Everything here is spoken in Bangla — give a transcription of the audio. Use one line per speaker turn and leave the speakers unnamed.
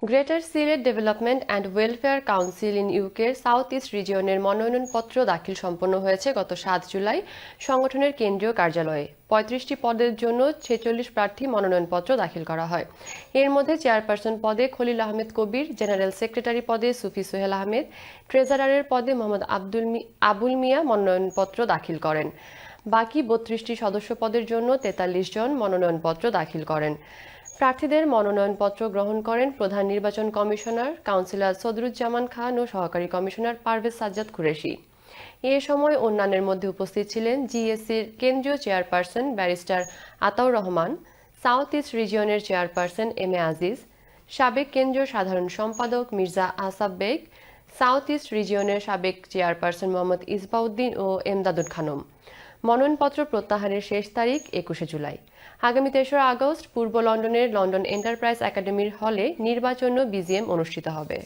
Greater Sylhet development and welfare council in ইউকের সাউথ ইস্ট রিজিয়নের মনোনয়নপত্র দাখিল সম্পন্ন হয়েছে গত ৭ জুলাই সংগঠনের কেন্দ্রীয় কার্যালয়ে। ৩৫টি পদের জন্য ৪৬ প্রার্থী মনোনয়নপত্র দাখিল করা হয়। এর মধ্যে চেয়ারপারসন পদে খলিল আহমেদ কবির, জেনারেল সেক্রেটারি পদে সুফি সোহেল আহমেদ, ট্রেজারারের পদে মোহাম্মদ আবুল মিয়া মনোনয়নপত্র দাখিল করেন। বাকি ৩২টি সদস্য পদের জন্য ৪৩ জন মনোনয়নপত্র দাখিল করেন। প্রার্থীদের মনোনয়নপত্র গ্রহণ করেন প্রধান নির্বাচন কমিশনার কাউন্সিলর সদরুজ্জামান খান ও সহকারী কমিশনার পারভেজ সাজ্জাদ কুরেশি। এ সময় অন্যান্যের মধ্যে উপস্থিত ছিলেন জিএসসির কেন্দ্রীয় chairperson barrister Ataur Rahman, south east রিজিয়নের চেয়ারপারসন এম এ আজিজ, সাবেক কেন্দ্রীয় সাধারণ সম্পাদক মির্জা আসাব বেগ, সাউথ ইস্ট রিজিয়নের সাবেক চেয়ারপারসন মোহাম্মদ ইসবাউদ্দিন ও এমদাদুল খানম। মনোনয়নপত্র প্রত্যাহারের শেষ তারিখ ২১শে জুলাই। আগামী ৩রা আগস্ট পূর্ব লন্ডনের লন্ডন এন্টারপ্রাইজ একাডেমির হলে নির্বাচন ও বিজিএম অনুষ্ঠিত হবে।